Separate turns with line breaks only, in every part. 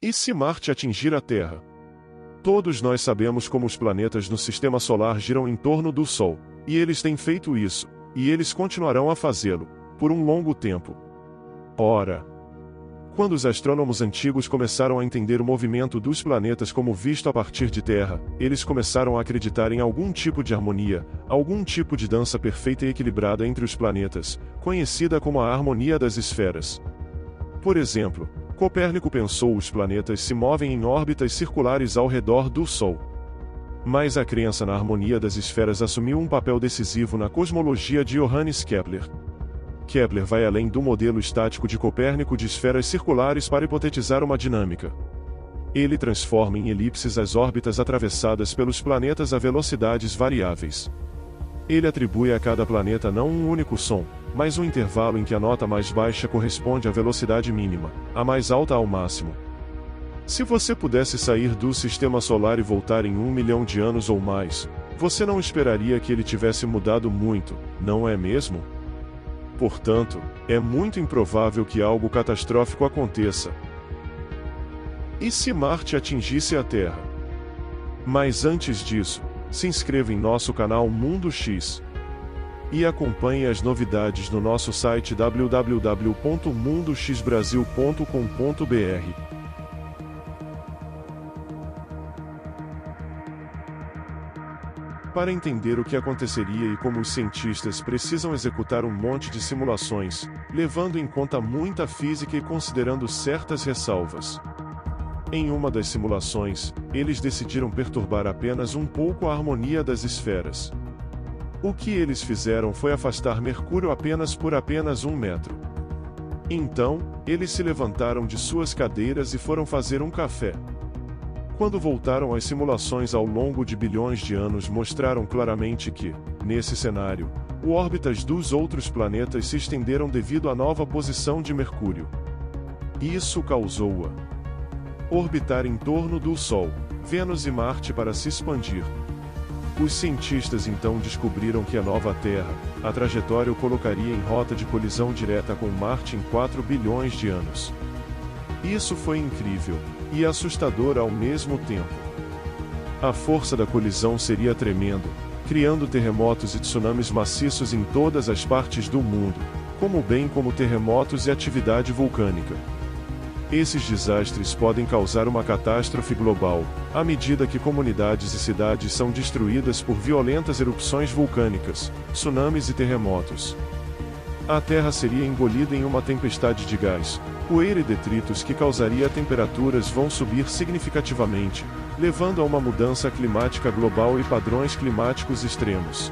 E se Marte atingir a Terra? Todos nós sabemos como os planetas no Sistema Solar giram em torno do Sol, e eles têm feito isso, e eles continuarão a fazê-lo, por um longo tempo. Ora, quando os astrônomos antigos começaram a entender o movimento dos planetas como visto a partir de Terra, eles começaram a acreditar em algum tipo de harmonia, algum tipo de dança perfeita e equilibrada entre os planetas, conhecida como a harmonia das esferas. Por exemplo, Copérnico pensou os planetas se movem em órbitas circulares ao redor do Sol. Mas a crença na harmonia das esferas assumiu um papel decisivo na cosmologia de Johannes Kepler. Kepler vai além do modelo estático de Copérnico de esferas circulares para hipotetizar uma dinâmica. Ele transforma em elipses as órbitas atravessadas pelos planetas a velocidades variáveis. Ele atribui a cada planeta não um único som, mas um intervalo em que a nota mais baixa corresponde à velocidade mínima, a mais alta ao máximo. Se você pudesse sair do Sistema Solar e voltar em 1 milhão de anos ou mais, você não esperaria que ele tivesse mudado muito, não é mesmo? Portanto, é muito improvável que algo catastrófico aconteça. E se Marte atingisse a Terra? Mas antes disso, se inscreva em nosso canal Mundo X e acompanhe as novidades no nosso site www.mundoxbrasil.com.br. Para entender o que aconteceria e como os cientistas precisam executar um monte de simulações, levando em conta muita física e considerando certas ressalvas. Em uma das simulações, eles decidiram perturbar apenas um pouco a harmonia das esferas. O que eles fizeram foi afastar Mercúrio apenas por 1 metro. Então, eles se levantaram de suas cadeiras e foram fazer um café. Quando voltaram às simulações ao longo de bilhões de anos mostraram claramente que, nesse cenário, órbitas dos outros planetas se estenderam devido à nova posição de Mercúrio. Isso causou-a orbitar em torno do Sol, Vênus e Marte para se expandir. Os cientistas então descobriram que a nova Terra, a trajetória o colocaria em rota de colisão direta com Marte em 4 bilhões de anos. Isso foi incrível e assustador ao mesmo tempo. A força da colisão seria tremenda, criando terremotos e tsunamis maciços em todas as partes do mundo, bem como terremotos e atividade vulcânica. Esses desastres podem causar uma catástrofe global, à medida que comunidades e cidades são destruídas por violentas erupções vulcânicas, tsunamis e terremotos. A Terra seria engolida em uma tempestade de gás, poeira e detritos que causaria temperaturas vão subir significativamente, levando a uma mudança climática global e padrões climáticos extremos.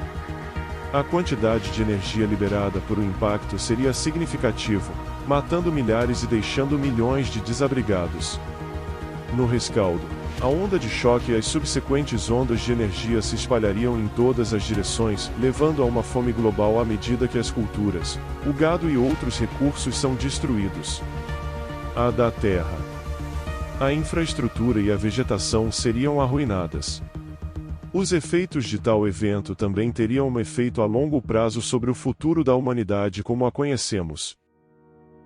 A quantidade de energia liberada por o impacto seria significativa, matando milhares e deixando milhões de desabrigados. No rescaldo, a onda de choque e as subsequentes ondas de energia se espalhariam em todas as direções, levando a uma fome global à medida que as culturas, o gado e outros recursos são destruídos. A da Terra. A infraestrutura e a vegetação seriam arruinadas. Os efeitos de tal evento também teriam um efeito a longo prazo sobre o futuro da humanidade como a conhecemos.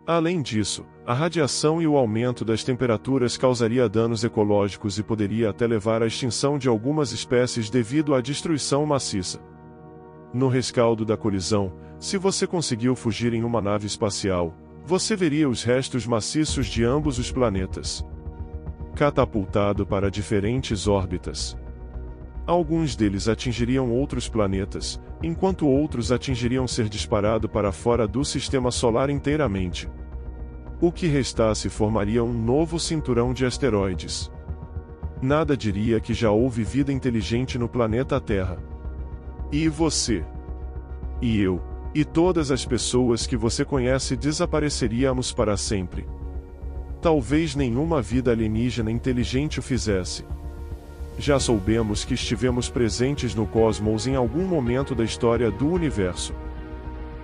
Além disso, a radiação e o aumento das temperaturas causaria danos ecológicos e poderia até levar à extinção de algumas espécies devido à destruição maciça. No rescaldo da colisão, se você conseguiu fugir em uma nave espacial, você veria os restos maciços de ambos os planetas, catapultado para diferentes órbitas. Alguns deles atingiriam outros planetas, enquanto outros atingiriam ser disparado para fora do Sistema Solar inteiramente. O que restasse formaria um novo cinturão de asteroides. Nada diria que já houve vida inteligente no planeta Terra. E você? E eu? E todas as pessoas que você conhece desapareceríamos para sempre. Talvez nenhuma vida alienígena inteligente o fizesse. Já soubemos que estivemos presentes no cosmos em algum momento da história do universo.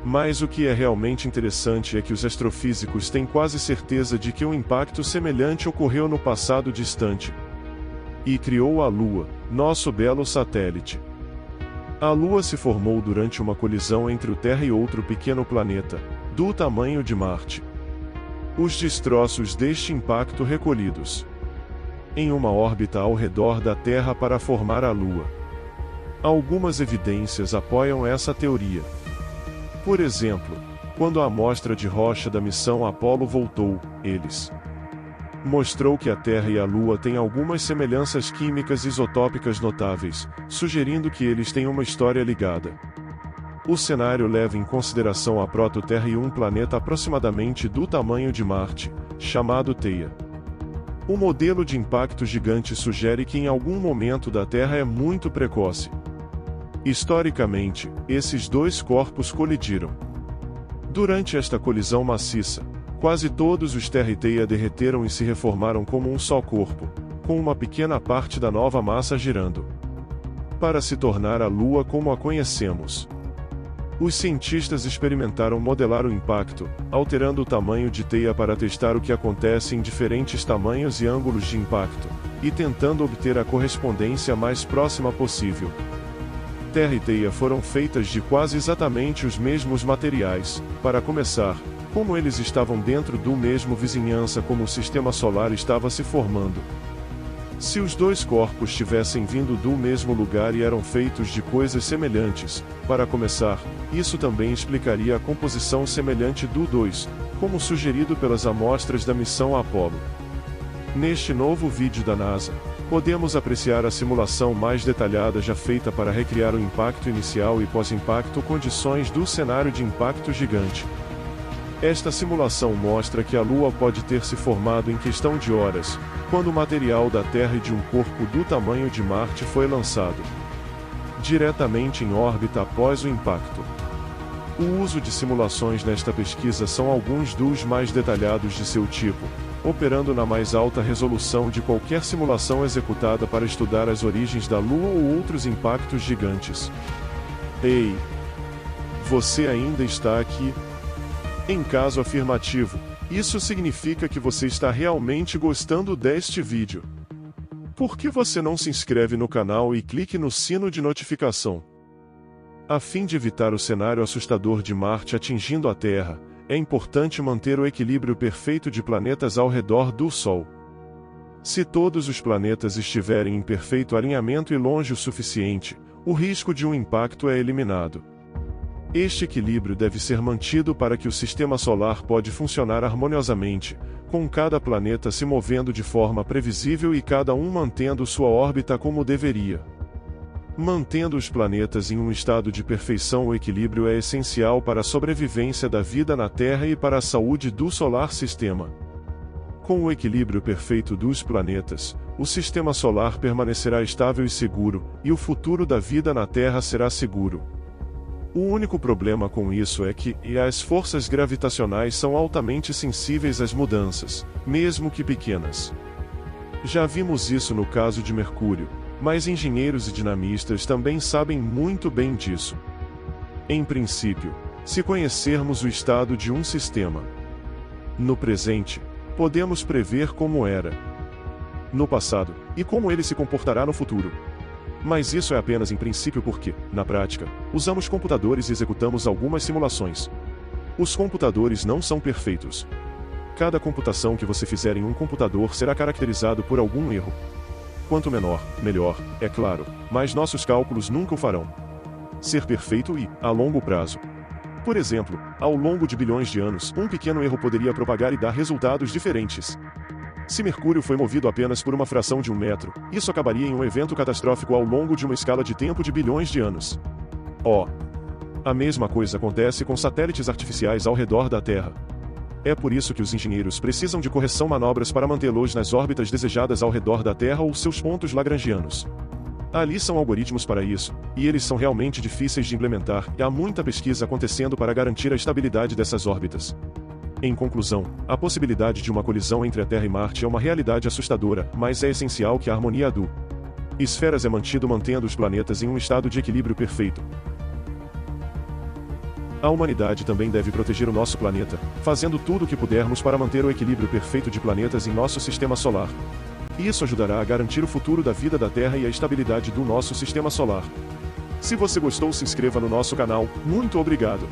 Mas o que é realmente interessante é que os astrofísicos têm quase certeza de que um impacto semelhante ocorreu no passado distante. E criou a Lua, nosso belo satélite. A Lua se formou durante uma colisão entre o Terra e outro pequeno planeta, do tamanho de Marte. Os destroços deste impacto recolhidos em uma órbita ao redor da Terra para formar a Lua. Algumas evidências apoiam essa teoria. Por exemplo, quando a amostra de rocha da missão Apollo voltou, eles mostrou que a Terra e a Lua têm algumas semelhanças químicas isotópicas notáveis, sugerindo que eles têm uma história ligada. O cenário leva em consideração a proto-Terra e um planeta aproximadamente do tamanho de Marte, chamado Theia. O modelo de impacto gigante sugere que em algum momento da Terra é muito precoce. Historicamente, esses dois corpos colidiram. Durante esta colisão maciça, quase todos os Terra e Theia derreteram e se reformaram como um só corpo, com uma pequena parte da nova massa girando, para se tornar a Lua como a conhecemos. Os cientistas experimentaram modelar o impacto, alterando o tamanho de Theia para testar o que acontece em diferentes tamanhos e ângulos de impacto, e tentando obter a correspondência mais próxima possível. Terra e Theia foram feitas de quase exatamente os mesmos materiais. Para começar, como eles estavam dentro do mesmo vizinhança como o sistema solar estava se formando. Se os dois corpos tivessem vindo do mesmo lugar e eram feitos de coisas semelhantes, para começar, isso também explicaria a composição semelhante do 2, como sugerido pelas amostras da missão Apollo. Neste novo vídeo da NASA, podemos apreciar a simulação mais detalhada já feita para recriar o impacto inicial e pós-impacto condições do cenário de impacto gigante. Esta simulação mostra que a Lua pode ter se formado em questão de horas, quando o material da Terra e de um corpo do tamanho de Marte foi lançado diretamente em órbita após o impacto. O uso de simulações nesta pesquisa são alguns dos mais detalhados de seu tipo, operando na mais alta resolução de qualquer simulação executada para estudar as origens da Lua ou outros impactos gigantes. Ei! Você ainda está aqui? Em caso afirmativo, isso significa que você está realmente gostando deste vídeo. Por que você não se inscreve no canal e clique no sino de notificação? A fim de evitar o cenário assustador de Marte atingindo a Terra, é importante manter o equilíbrio perfeito de planetas ao redor do Sol. Se todos os planetas estiverem em perfeito alinhamento e longe o suficiente, o risco de um impacto é eliminado. Este equilíbrio deve ser mantido para que o sistema solar pode funcionar harmoniosamente, com cada planeta se movendo de forma previsível e cada um mantendo sua órbita como deveria. Mantendo os planetas em um estado de perfeição, o equilíbrio é essencial para a sobrevivência da vida na Terra e para a saúde do solar sistema. Com o equilíbrio perfeito dos planetas, o sistema solar permanecerá estável e seguro, e o futuro da vida na Terra será seguro. O único problema com isso é que as forças gravitacionais são altamente sensíveis às mudanças, mesmo que pequenas. Já vimos isso no caso de Mercúrio, mas engenheiros e dinamistas também sabem muito bem disso. Em princípio, se conhecermos o estado de um sistema no presente, podemos prever como era no passado, e como ele se comportará no futuro. Mas isso é apenas em princípio porque, na prática, usamos computadores e executamos algumas simulações. Os computadores não são perfeitos. Cada computação que você fizer em um computador será caracterizado por algum erro. Quanto menor, melhor, é claro, mas nossos cálculos nunca o farão ser perfeito e, a longo prazo. Por exemplo, ao longo de bilhões de anos, um pequeno erro poderia propagar e dar resultados diferentes. Se Mercúrio foi movido apenas por uma fração de 1 metro, isso acabaria em um evento catastrófico ao longo de uma escala de tempo de bilhões de anos. A mesma coisa acontece com satélites artificiais ao redor da Terra. É por isso que os engenheiros precisam de correção manobras para mantê-los nas órbitas desejadas ao redor da Terra ou seus pontos lagrangianos. Ali são algoritmos para isso, e eles são realmente difíceis de implementar, e há muita pesquisa acontecendo para garantir a estabilidade dessas órbitas. Em conclusão, a possibilidade de uma colisão entre a Terra e Marte é uma realidade assustadora, mas é essencial que a harmonia do esferas é mantido mantendo os planetas em um estado de equilíbrio perfeito. A humanidade também deve proteger o nosso planeta, fazendo tudo o que pudermos para manter o equilíbrio perfeito de planetas em nosso sistema solar. Isso ajudará a garantir o futuro da vida da Terra e a estabilidade do nosso sistema solar. Se você gostou, se inscreva no nosso canal. Muito obrigado!